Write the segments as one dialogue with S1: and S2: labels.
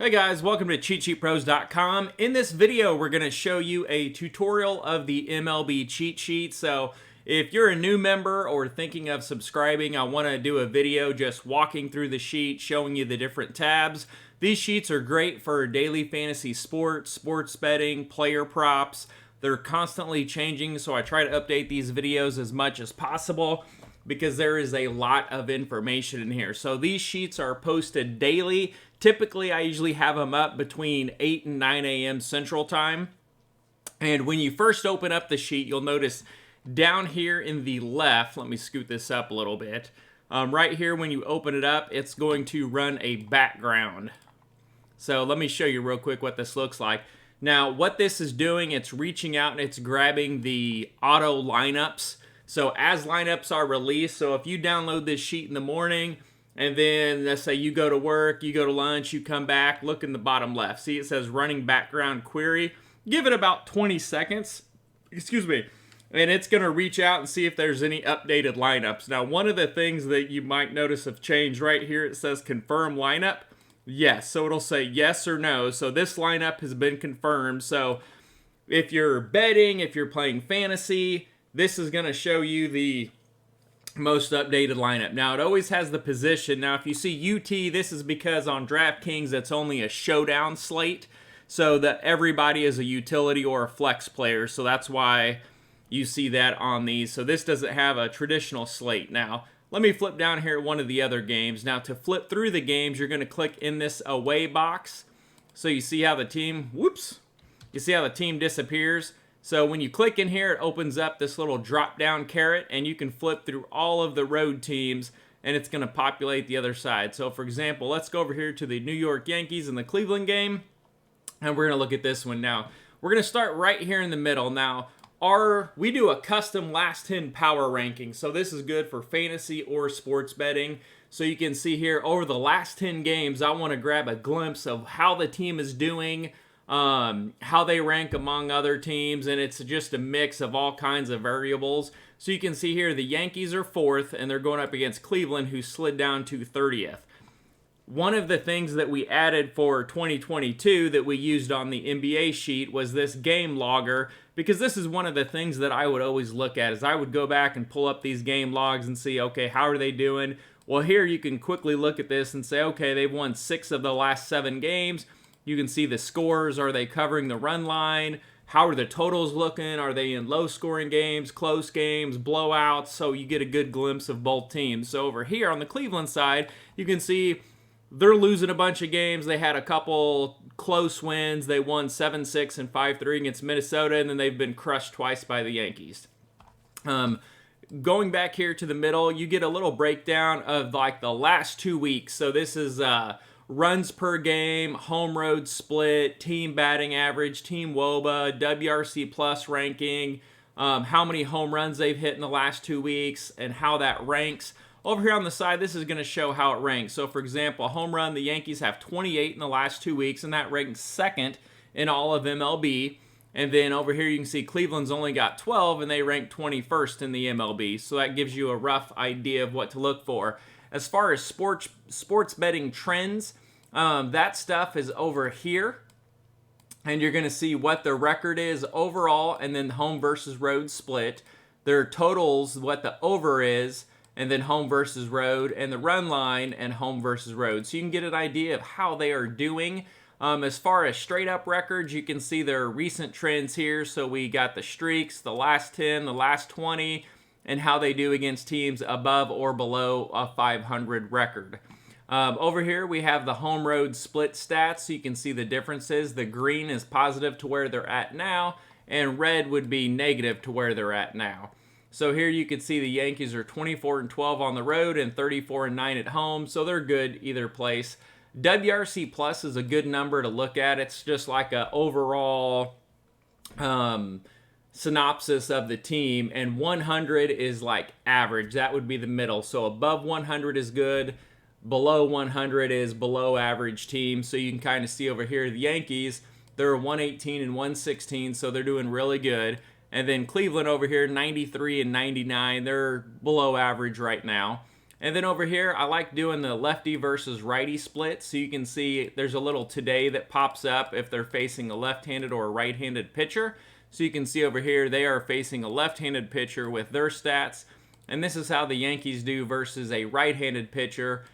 S1: Hey guys, welcome to CheatSheetPros.com. In this video, we're going to show you a tutorial of the MLB cheat sheet. So if you're a new member or thinking of subscribing, I want to do a video just walking through the sheet, showing you the different tabs. These sheets are great for daily fantasy sports, sports betting, player props. They're constantly changing, so I try to update these videos as much as possible because there is a lot of information in here. So these sheets are posted daily. Typically, I usually have them up between 8 and 9 a.m. Central Time. And when you first open up the sheet, you'll notice down here in the left, let me scoot this up a little bit. Right here, when you open it up, it's going to run a background. So let me show you real quick what this looks like. Now, what this is doing, it's reaching out and it's grabbing the auto lineups. So as lineups are released, so if you download this sheet in the morning, and then let's say you go to work, you go to lunch, you come back, look in the bottom left. See, it says running background query. Give it about 20 seconds, and it's going to reach out and see if there's any updated lineups. Now, one of the things that you might notice have changed right here, it says confirm lineup. Yes, so it'll say yes or no. So this lineup has been confirmed. So if you're betting, if you're playing fantasy, this is going to show you the most updated lineup. Now, it always has the position. Now, if you see UT, this is because on DraftKings, it's only a showdown slate, so that everybody is a utility or a flex player. So that's why you see that on these. So this doesn't have a traditional slate. Now, let me flip down here at one of the other games. Now, to flip through the games, you're going to click in this away box. So you see how the team, you see how the team disappears. So when you click in here, it opens up this little drop-down caret, and you can flip through all of the road teams, and it's going to populate the other side. So, for example, let's go over here to the New York Yankees and the Cleveland game, and we're going to look at this one now. We're going to start right here in the middle. Now, we do a custom last 10 power ranking, so this is good for fantasy or sports betting. So you can see here, over the last 10 games, I want to grab a glimpse of how the team is doing, how they rank among other teams, and it's just a mix of all kinds of variables. So you can see here the Yankees are 4th, and they're going up against Cleveland, who slid down to 30th. One of the things that we added for 2022 that we used on the NBA sheet was this game logger, because this is one of the things that I would always look at, is I would go back and pull up these game logs and see, okay, how are they doing? Well, here you can quickly look at this and say, okay, they've won 6 of the last 7 games. You can see the scores. Are they covering the run line? How are the totals looking? Are they in low-scoring games, close games, blowouts? So you get a good glimpse of both teams. So over here on the Cleveland side, you can see they're losing a bunch of games. They had a couple close wins. They won 7-6 and 5-3 against Minnesota, and then they've been crushed twice by the Yankees. Going back here to the middle, you get a little breakdown of like the last 2 weeks. So this is runs per game, home road split, team batting average, team WOBA, WRC plus ranking, how many home runs they've hit in the last 2 weeks, and how that ranks. Over here on the side, this is going to show how it ranks. So, for example, a home run, the Yankees have 28 in the last 2 weeks, and that ranks 2nd in all of MLB. And then over here, you can see Cleveland's only got 12, and they rank 21st in the MLB. So that gives you a rough idea of what to look for. As far as sports betting trends, that stuff is over here. And you're going to see what the record is overall, and then home versus road split. Their totals, what the over is, and then home versus road, and the run line, and home versus road. So you can get an idea of how they are doing. As far as straight up records, you can see their recent trends here. So we got the streaks, the last 10, the last 20, and how they do against teams above or below a 500 record. Over here, we have the home road split stats, so you can see the differences. The green is positive to where they're at now, and red would be negative to where they're at now. So here you can see the Yankees are 24-12 on the road and 34-9 at home, so they're good either place. WRC plus is a good number to look at. It's just like an overall synopsis of the team, and 100 is like average. That would be the middle. So above 100 is good. Below 100 is below average team. So you can kind of see over here the Yankees, they're 118 and 116, so they're doing really good. And then Cleveland over here, 93 and 99, they're below average right now. And then over here, I like doing the lefty versus righty split. So you can see there's a little today that pops up if they're facing a left-handed or a right-handed pitcher. So you can see over here, they are facing a left-handed pitcher with their stats. And this is how the Yankees do versus a right-handed pitcher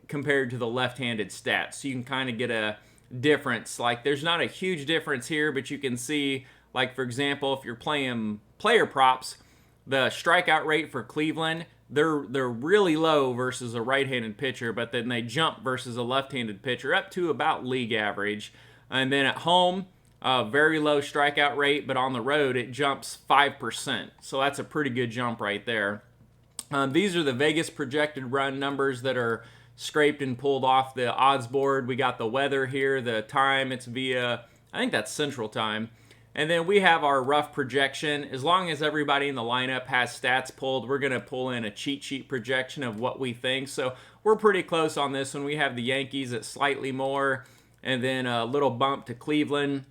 S1: compared to the left-handed stats. So you can kind of get a difference. Like, there's not a huge difference here, but you can see, like, for example, if you're playing player props, the strikeout rate for Cleveland, they're really low versus a right-handed pitcher, but then they jump versus a left-handed pitcher up to about league average. And then at home, very low strikeout rate, but on the road it jumps 5%. So that's a pretty good jump right there. These are the Vegas projected run numbers that are scraped and pulled off the odds board. We got the weather here, the time, it's via, I think that's Central Time. And then we have our rough projection. As long as everybody in the lineup has stats pulled, we're going to pull in a cheat sheet projection of what we think. So we're pretty close on this one. We have the Yankees at slightly more, and then a little bump to Cleveland.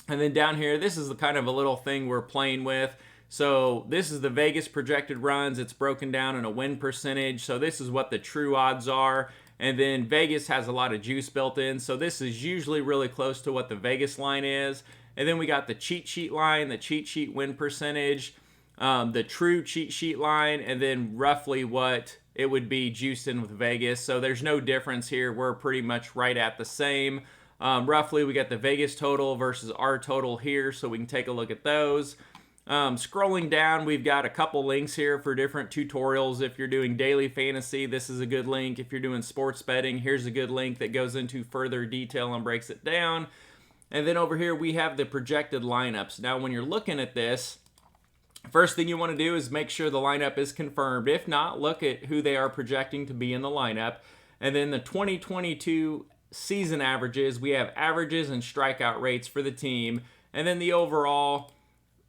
S1: And then down here, this is the kind of a little thing we're playing with. So this is the Vegas projected runs. It's broken down in a win percentage. So this is what the true odds are. And then Vegas has a lot of juice built in. So this is usually really close to what the Vegas line is. And then we got the cheat sheet line, the cheat sheet win percentage, the true cheat sheet line, and then roughly what it would be juiced in with Vegas. So there's no difference here. We're pretty much right at the same. Roughly, we got the Vegas total versus our total here, so we can take a look at those. Scrolling down, we've got a couple links here for different tutorials. If you're doing daily fantasy, this is a good link. If you're doing sports betting, here's a good link that goes into further detail and breaks it down. And then over here, we have the projected lineups. Now, when you're looking at this, first thing you want to do is make sure the lineup is confirmed. If not, look at who they are projecting to be in the lineup. And then the 2022 season averages, we have averages and strikeout rates for the team. And then the overall,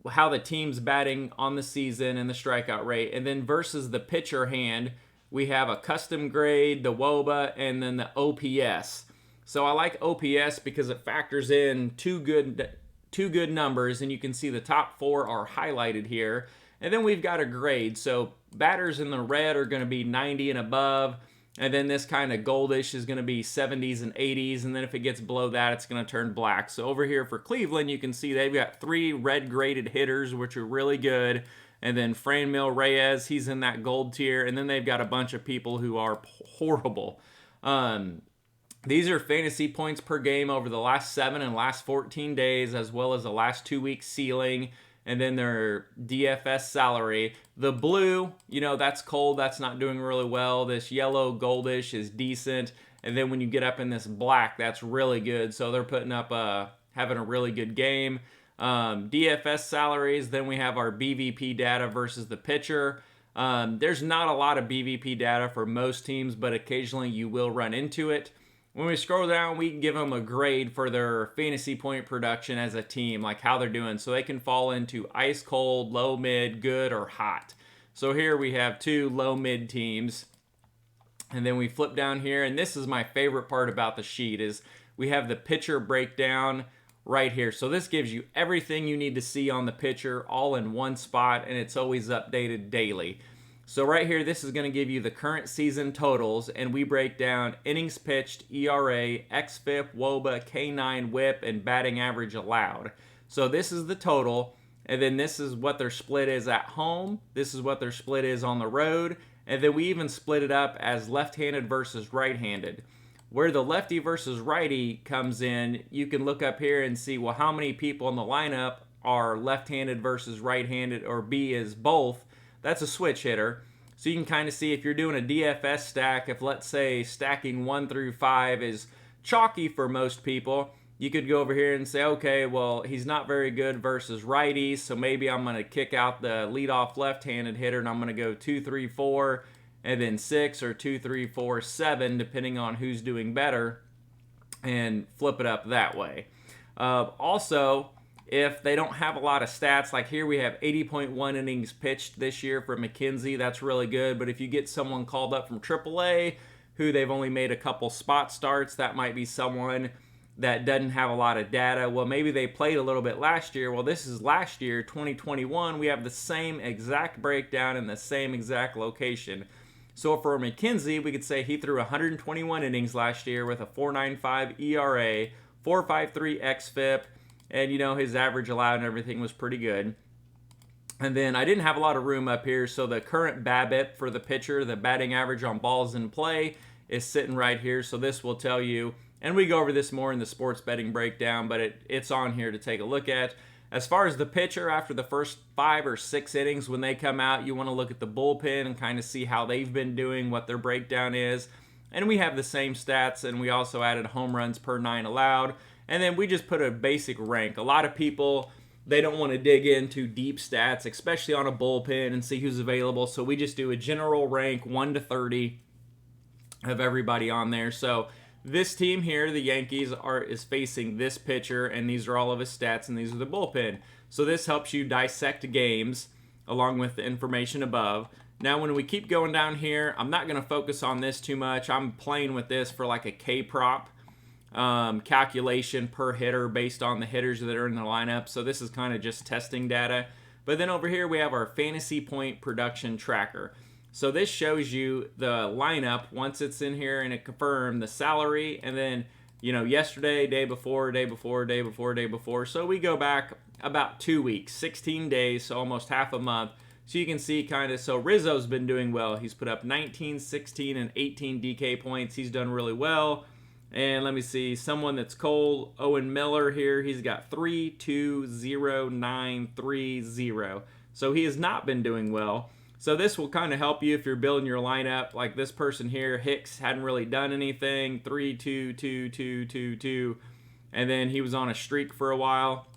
S1: how the team's batting on the season and the strikeout rate. And then versus the pitcher hand, we have a custom grade, the WOBA, and then the OPS. So I like OPS because it factors in two good numbers, and you can see the top four are highlighted here. And then we've got a grade. So batters in the red are going to be 90 and above, and then this kind of goldish is going to be 70s and 80s, and then if it gets below that, it's going to turn black. So over here for Cleveland, you can see they've got 3 red graded hitters, which are really good. And then Franmil Reyes, he's in that gold tier, and then they've got a bunch of people who are horrible. These are fantasy points per game over the last 7 and last 14 days, as well as the last 2 weeks ceiling, and then their DFS salary. The blue, that's cold. That's not doing really well. This yellow goldish is decent. And then when you get up in this black, that's really good. So they're putting up having a really good game. DFS salaries, then we have our BVP data versus the pitcher. There's not a lot of BVP data for most teams, but occasionally you will run into it. When we scroll down, we can give them a grade for their fantasy point production as a team, like how they're doing. So they can fall into ice cold, low mid, good, or hot. So here we have 2 low mid teams. And then we flip down here, and this is my favorite part about the sheet, is we have the pitcher breakdown right here. So this gives you everything you need to see on the pitcher all in one spot, and it's always updated daily. So right here, this is going to give you the current season totals, and we break down innings pitched, ERA, xFIP, WOBA, K9 WHIP, and batting average allowed. So this is the total, and then this is what their split is at home. This is what their split is on the road, and then we even split it up as left-handed versus right-handed. Where the lefty versus righty comes in, you can look up here and see, well, how many people in the lineup are left-handed versus right-handed, or B is both. That's a switch hitter. So you can kind of see if you're doing a DFS stack, if let's say stacking 1 through 5 is chalky for most people, you could go over here and say, okay, well, he's not very good versus righties, so maybe I'm going to kick out the leadoff left-handed hitter, and I'm going to go 2, 3, 4, and then 6, or 2, 3, 4, 7, depending on who's doing better, and flip it up that way. Also, if they don't have a lot of stats, like here we have 80.1 innings pitched this year for McKenzie, that's really good. But if you get someone called up from AAA who they've only made a couple spot starts, that might be someone that doesn't have a lot of data. Well, maybe they played a little bit last year. Well, this is last year, 2021. We have the same exact breakdown in the same exact location. So for McKenzie, we could say he threw 121 innings last year with a 4.95 ERA, 4.53 xFIP, and his average allowed and everything was pretty good. And then I didn't have a lot of room up here, so the current BABIP for the pitcher, the batting average on balls in play, is sitting right here. So this will tell you, and we go over this more in the sports betting breakdown, but it's on here to take a look at. As far as the pitcher, after the first 5 or 6 innings, when they come out, you want to look at the bullpen and kind of see how they've been doing, what their breakdown is. And we have the same stats, and we also added home runs per 9 allowed. And then we just put a basic rank. A lot of people, they don't want to dig into deep stats, especially on a bullpen, and see who's available. So we just do a general rank 1 to 30 of everybody on there. So this team here, the Yankees, is facing this pitcher, and these are all of his stats, and these are the bullpen. So this helps you dissect games along with the information above. Now, when we keep going down here, I'm not going to focus on this too much. I'm playing with this for like a K-prop calculation per hitter based on the hitters that are in the lineup. So this is kind of just testing data. But then over here, we have our fantasy point production tracker. So this shows you the lineup once it's in here and it confirmed the salary, and then yesterday, day before, day before, day before, day before. So we go back about 2 weeks, 16 days, so almost half a month. So you can see kind of, so Rizzo's been doing well. He's put up 19, 16, and 18 DK points. He's done really well. And let me see, someone that's cold, Owen Miller here, he's got 3, 2, 0, 9, 3, 0. So he has not been doing well. So this will kind of help you if you're building your lineup. Like this person here, Hicks, hadn't really done anything. 3, 2, 2, 2, 2, 2. And then he was on a streak for a while.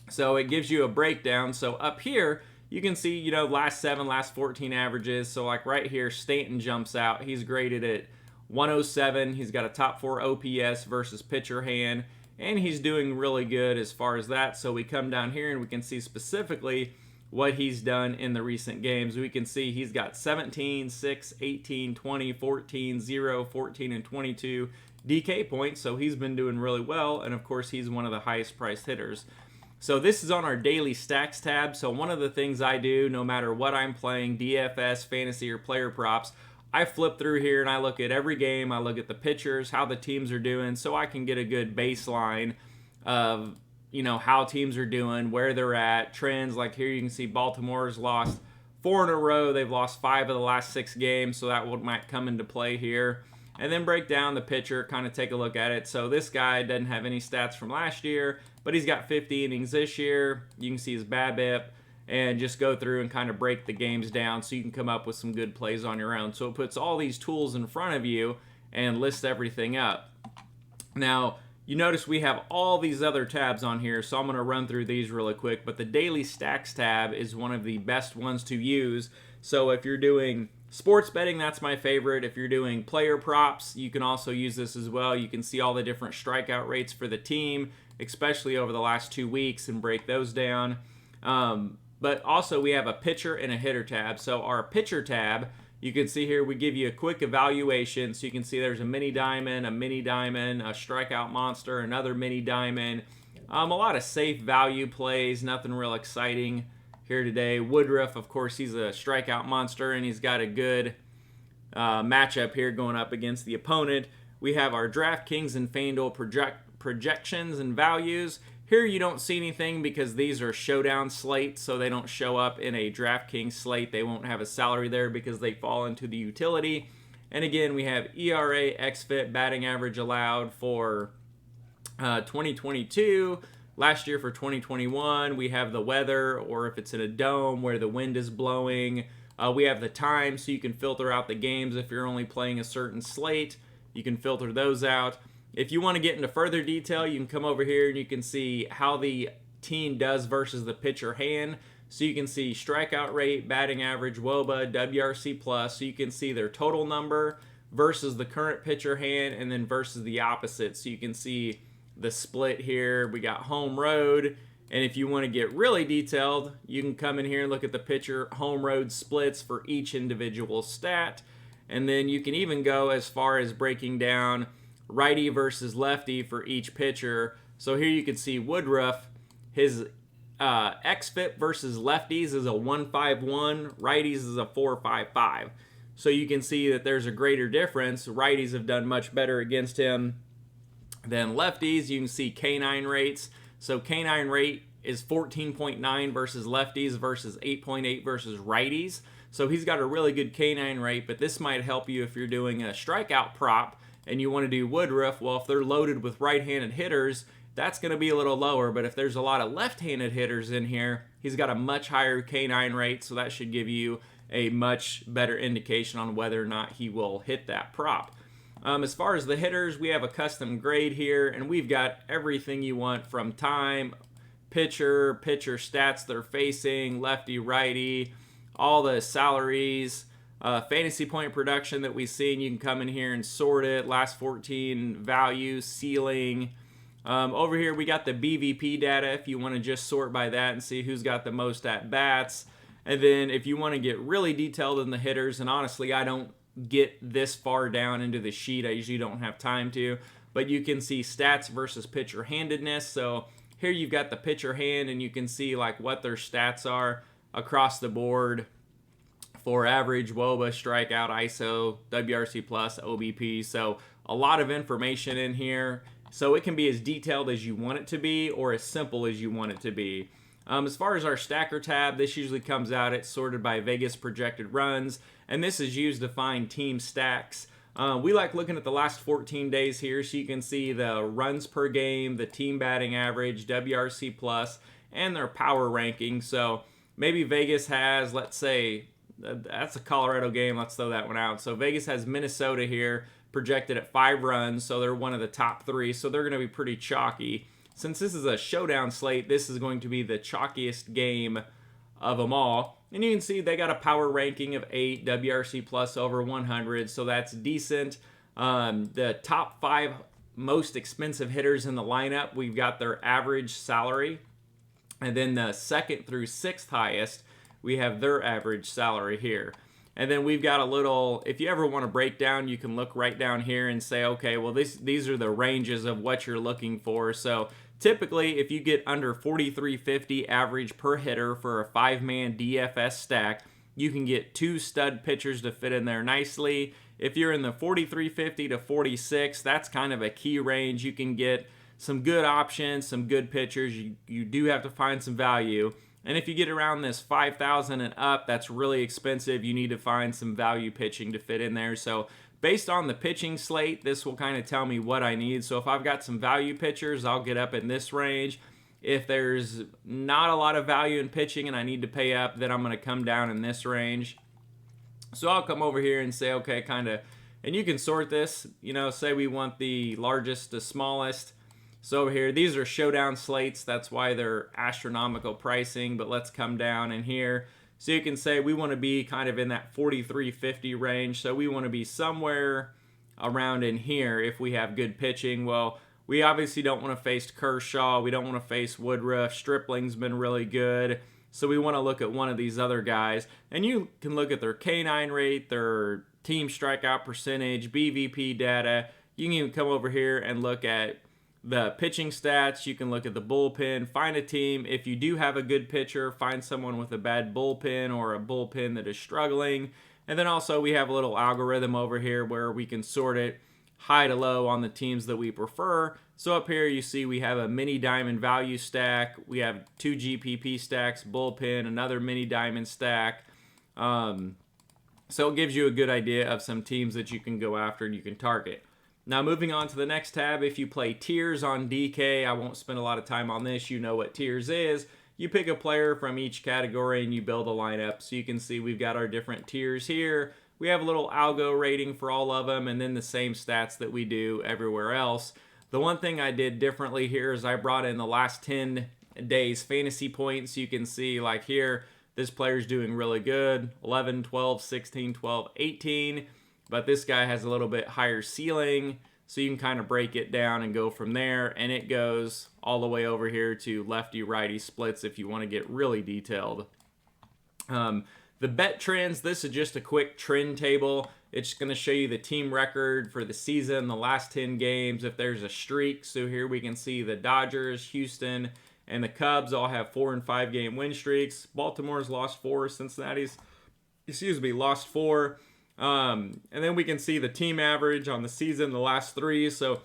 S1: So it gives you a breakdown. So up here, you can see, last 7, last 14 averages. So like right here, Stanton jumps out. He's graded at 107. He's got a top 4 OPS versus pitcher hand. And he's doing really good as far as that. So we come down here and we can see specifically what he's done in the recent games. We can see he's got 17, 6, 18, 20, 14, 0, 14, and 22 DK points. So he's been doing really well. And of course, he's one of the highest priced hitters. So this is on our daily stacks tab. So one of the things I do, no matter what I'm playing, DFS, fantasy, or player props, I flip through here and I look at every game. I look at the pitchers, how the teams are doing, so I can get a good baseline of how teams are doing, where they're at, trends. Like here you can see Baltimore's lost 4 in a row. They've lost 5 of the last 6 games, so that might come into play here. And then break down the pitcher, kind of take a look at it. So this guy doesn't have any stats from last year, but he's got 50 innings this year. You can see his BABIP, and just go through and kind of break the games down so you can come up with some good plays on your own. So it puts all these tools in front of you and lists everything up. Now, you notice we have all these other tabs on here, so I'm going to run through these really quick. But the Daily Stacks tab is one of the best ones to use. So if you're doing sports betting, that's my favorite. If you're doing player props, you can also use this as well. You can see all the different strikeout rates for the team, especially over the last 2 weeks, and break those down. But also we have a pitcher and a hitter tab. So our pitcher tab, you can see here we give you a quick evaluation. So you can see there's a mini diamond, a strikeout monster, another mini diamond. A lot of safe value plays, nothing real exciting here today. Woodruff, of course, he's a strikeout monster, and he's got a good matchup here going up against the opponent. We have our DraftKings and FanDuel projections and values. Here you don't see anything because these are showdown slates, so they don't show up in a DraftKings slate. They won't have a salary there because they fall into the utility. And again, we have ERA, xFIP, batting average allowed for 2022. Last year for 2021, we have the weather, or if it's in a dome where the wind is blowing. We have the time, so you can filter out the games if you're only playing a certain slate. You can filter those out. If you want to get into further detail, you can come over here and you can see how the team does versus the pitcher hand. So you can see strikeout rate, batting average, WOBA, WRC+. So you can see their total number versus the current pitcher hand, and then versus the opposite. So you can see the split here. We got home road. And if you want to get really detailed, you can come in here and look at the pitcher home road splits for each individual stat. And then you can even go as far as breaking down righty versus lefty for each pitcher. So here you can see Woodruff, his xFIP versus lefties is a 1.51, righties is a 4.55. So you can see that there's a greater difference. Righties have done much better against him than lefties. You can see canine rates. So canine rate is 14.9 versus lefties versus 8.8 versus righties. So he's got a really good canine rate, but this might help you if you're doing a strikeout prop and you want to do Woodruff. Well, if they're loaded with right-handed hitters, that's going to be a little lower, but if there's a lot of left-handed hitters in here, he's got a much higher canine rate, so that should give you a much better indication on whether or not he will hit that prop. As far as the hitters, we have a custom grade here, and we've got everything you want from time, pitcher stats they're facing, lefty, righty, all the salaries, fantasy point production that we've seen. You can come in here and sort it, last 14 values, ceiling. Over here, we got the BVP data if you want to just sort by that and see who's got the most at-bats. And then if you want to get really detailed in the hitters, and honestly, I don't get this far down into the sheet. I usually don't have time to. But you can see stats versus pitcher handedness. So here you've got the pitcher hand, and you can see like what their stats are across the board for average, WOBA, strikeout, ISO, WRC+, OBP. So a lot of information in here. So it can be as detailed as you want it to be or as simple as you want it to be. As far as our stacker tab, this usually comes out, it's sorted by Vegas projected runs, and this is used to find team stacks. We like looking at the last 14 days here, so you can see the runs per game, the team batting average, WRC+, and their power ranking. So maybe Vegas has, let's say, that's a Colorado game, let's throw that one out. So Vegas has Minnesota here, projected at 5 runs, so they're one of the top 3, so they're going to be pretty chalky. Since this is a showdown slate, this is going to be the chalkiest game of them all. And you can see they got a power ranking of 8, WRC+ over 100, so that's decent. The top 5 most expensive hitters in the lineup, we've got their average salary. And then the 2nd through 6th highest, we have their average salary here. And then we've got a little, if you ever want to break down, you can look right down here and say, okay, well, these are the ranges of what you're looking for. So typically, if you get under 43.50 average per hitter for a 5-man DFS stack, you can get 2 stud pitchers to fit in there nicely. If you're in the 43.50 to 46, that's kind of a key range. You can get some good options, some good pitchers. You do have to find some value. And if you get around this 5,000 and up, that's really expensive. You need to find some value pitching to fit in there. So based on the pitching slate, this will kind of tell me what I need. So if I've got some value pitchers, I'll get up in this range. If there's not a lot of value in pitching and I need to pay up, then I'm going to come down in this range. So I'll come over here and say, okay, kind of, and you can sort this, you know, say we want the largest to smallest. So over here, these are showdown slates. That's why they're astronomical pricing, but let's come down in here. So you can say we want to be kind of in that 43.50 range. So we want to be somewhere around in here if we have good pitching. Well, we obviously don't want to face Kershaw. We don't want to face Woodruff. Stripling's been really good. So we want to look at one of these other guys. And you can look at their canine rate, their team strikeout percentage, BVP data. You can even come over here and look at the pitching stats. You can look at the bullpen, find a team. If you do have a good pitcher, find someone with a bad bullpen or a bullpen that is struggling. And then also we have a little algorithm over here where we can sort it high to low on the teams that we prefer. So up here you see we have a mini diamond value stack. We have 2 GPP stacks, bullpen, another mini diamond stack. So it gives you a good idea of some teams that you can go after and you can target. Now moving on to the next tab, if you play tiers on DK, I won't spend a lot of time on this. You know what tiers is. You pick a player from each category and you build a lineup. So you can see we've got our different tiers here. We have a little algo rating for all of them and then the same stats that we do everywhere else. The one thing I did differently here is I brought in the last 10 days fantasy points. You can see like here, this player's doing really good. 11, 12, 16, 12, 18. But this guy has a little bit higher ceiling, so you can kind of break it down and go from there. And it goes all the way over here to lefty-righty splits if you want to get really detailed. The bet trends, this is just a quick trend table. It's going to show you the team record for the season, the last 10 games, if there's a streak. So here we can see the Dodgers, Houston, and the Cubs all have 4 and 5 game win streaks. Baltimore's lost 4, Cincinnati's, lost 4. And then we can see the team average on the season, the last three. So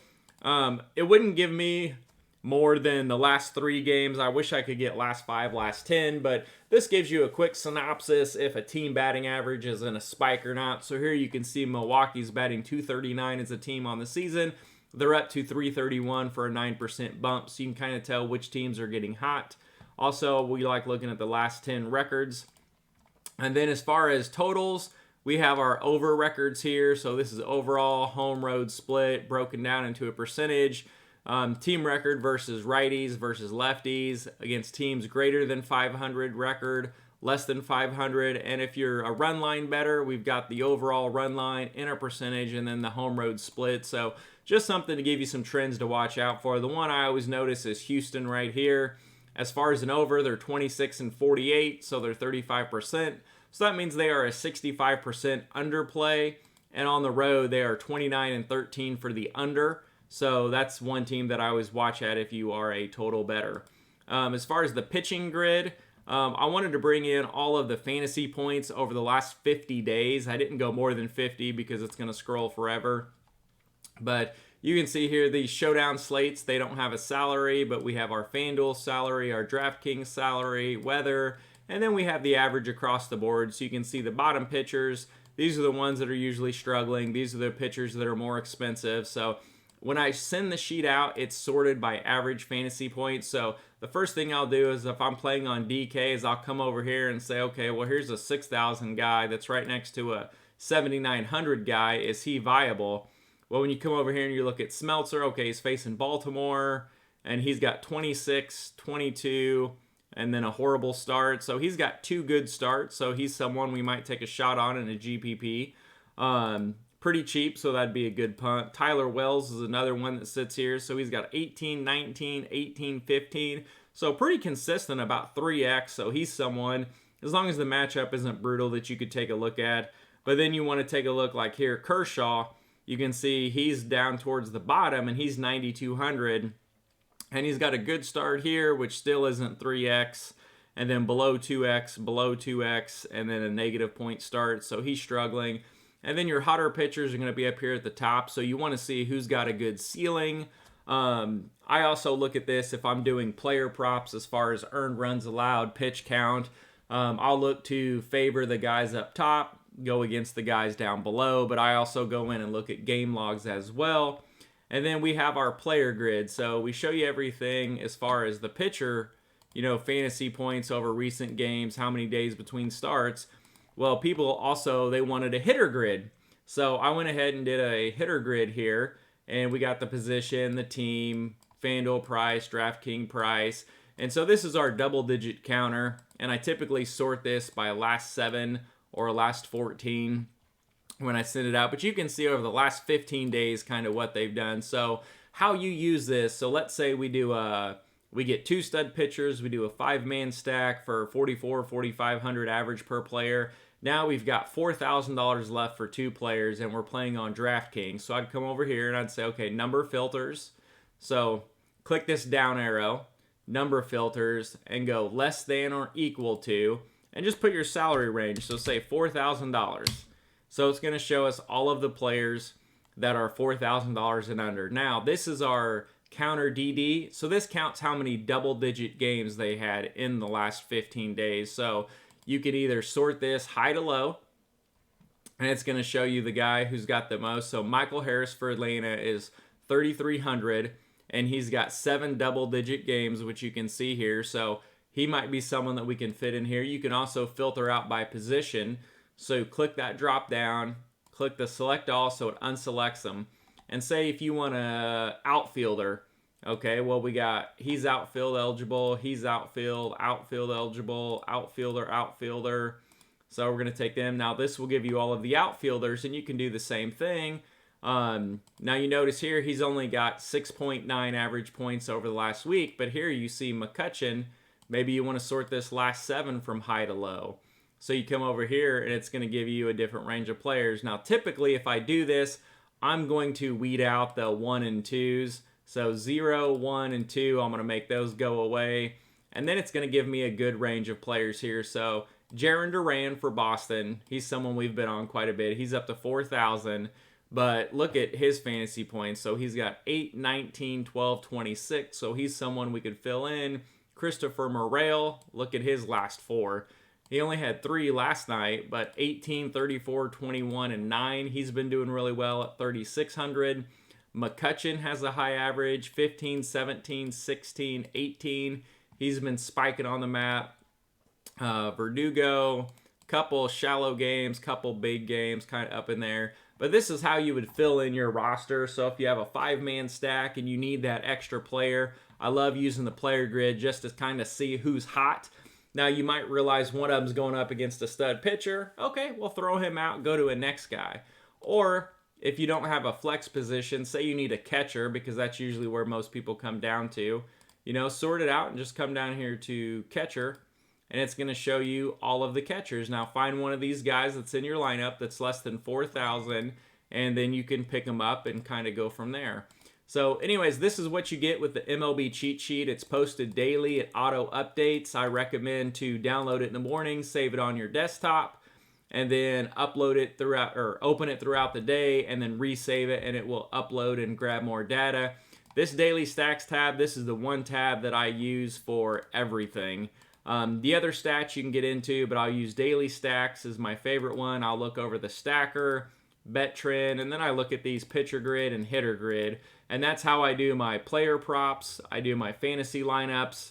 S1: it wouldn't give me more than the last 3 games. I wish I could get last 5, last 10, but this gives you a quick synopsis if a team batting average is in a spike or not. So here you can see Milwaukee's batting .239 as a team on the season. They're up to .331 for a 9% bump, so you can kind of tell which teams are getting hot. Also, we like looking at the last 10 records. And then as far as totals, we have our over records here. So this is overall home road split broken down into a percentage. Team record versus righties versus lefties against teams greater than 500 record, less than 500. And if you're a run line better, we've got the overall run line in a percentage and then the home road split. So just something to give you some trends to watch out for. The one I always notice is Houston right here. As far as an over, they're 26 and 48, so they're 35%. So that means they are a 65% underplay. And on the road, they are 29 and 13 for the under. So that's one team that I always watch at if you are a total bettor. As far as the pitching grid, I wanted to bring in all of the fantasy points over the last 50 days. I didn't go more than 50 because it's going to scroll forever. But you can see here these showdown slates, they don't have a salary, but we have our FanDuel salary, our DraftKings salary, weather, and then we have the average across the board. So you can see the bottom pitchers. These are the ones that are usually struggling. These are the pitchers that are more expensive. So when I send the sheet out, it's sorted by average fantasy points. So the first thing I'll do is if I'm playing on DK is I'll come over here and say, okay, well, here's a 6,000 guy that's right next to a 7,900 guy. Is he viable? Well, when you come over here and you look at Smeltzer, okay, he's facing Baltimore, and he's got 26, 22, and then a horrible start. So he's got 2 good starts, so he's someone we might take a shot on in a GPP. Pretty cheap, so that'd be a good punt. Tyler Wells is another one that sits here, so he's got 18, 19, 18, 15. So pretty consistent, about 3x, so he's someone, as long as the matchup isn't brutal, that you could take a look at. But then you want to take a look like here, Kershaw. You can see he's down towards the bottom, and he's 9,200. And he's got a good start here, which still isn't 3x. And then below 2x, and then a negative point start. So he's struggling. And then your hotter pitchers are going to be up here at the top. So you want to see who's got a good ceiling. I also look at this if I'm doing player props as far as earned runs allowed, pitch count. I'll look to favor the guys up top, go against the guys down below, but I also go in and look at game logs as well. And then we have our player grid. So we show you everything as far as the pitcher, fantasy points over recent games, how many days between starts. Well, people also, they wanted a hitter grid. So I went ahead and did a hitter grid here, and we got the position, the team, FanDuel price, DraftKings price. And so this is our double-digit counter, and I typically sort this by last 7 or last 14 when I send it out. But you can see over the last 15 days kind of what they've done. So how you use this, so let's say we get 2 stud pitchers, we do a 5-man stack for 4,500 average per player. Now we've got $4,000 left for 2 players, and we're playing on DraftKings. So I'd come over here and I'd say, okay, number filters. So click this down arrow, number filters, and go less than or equal to, and just put your salary range. So say $4,000. So it's going to show us all of the players that are $4,000 and under. Now, this is our counter DD. So this counts how many double-digit games they had in the last 15 days. So you could either sort this high to low, and it's going to show you the guy who's got the most. So Michael Harris for Atlanta is 3,300, and he's got 7 double-digit games, which you can see here. So he might be someone that we can fit in here. You can also filter out by position. So click that drop down, click the select all so it unselects them. And say if you want a outfielder, okay, well we got he's outfield eligible, he's outfield eligible, outfielder. So we're going to take them. Now this will give you all of the outfielders, and you can do the same thing. Now you notice here he's only got 6.9 average points over the last week, but here you see McCutchen. Maybe you want to sort this last 7 from high to low. So you come over here and it's going to give you a different range of players. Now typically if I do this, I'm going to weed out the 1 and 2s. So 0, 1, and 2, I'm going to make those go away. And then it's going to give me a good range of players here. So Jaron Duran for Boston. He's someone we've been on quite a bit. He's up to 4,000. But look at his fantasy points. So he's got 8, 19, 12, 26. So he's someone we could fill in. Christopher Morel, look at his last 4. He only had 3 last night, but 18, 34, 21, and 9. He's been doing really well at 3,600. McCutcheon has a high average, 15, 17, 16, 18. He's been spiking on the map. Verdugo, couple shallow games, couple big games, kind of up in there. But this is how you would fill in your roster. So if you have a 5-man stack and you need that extra player, I love using the player grid just to kind of see who's hot. Now you might realize one of them's going up against a stud pitcher. Okay, we'll throw him out and go to a next guy. Or if you don't have a flex position, say you need a catcher, because that's usually where most people come down to, sort it out and just come down here to catcher, and it's going to show you all of the catchers. Now find one of these guys that's in your lineup that's less than 4,000, and then you can pick them up and kind of go from there. So anyways, this is what you get with the MLB cheat sheet. It's posted daily. It auto updates. I recommend to download it in the morning, save it on your desktop, and then upload it throughout, or open it throughout the day, and then resave it, and it will upload and grab more data. This daily stacks tab, this is the one tab that I use for everything. The other stats you can get into, but I'll use daily stacks as my favorite one. I'll look over the stacker, bet trend, and then I look at these pitcher grid and hitter grid. And that's how I do my player props, I do my fantasy lineups,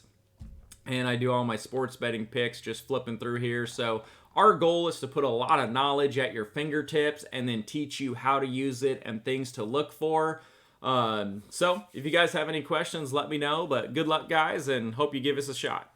S1: and I do all my sports betting picks, just flipping through here. So our goal is to put a lot of knowledge at your fingertips and then teach you how to use it and things to look for. So if you guys have any questions, let me know. But good luck, guys, and hope you give us a shot.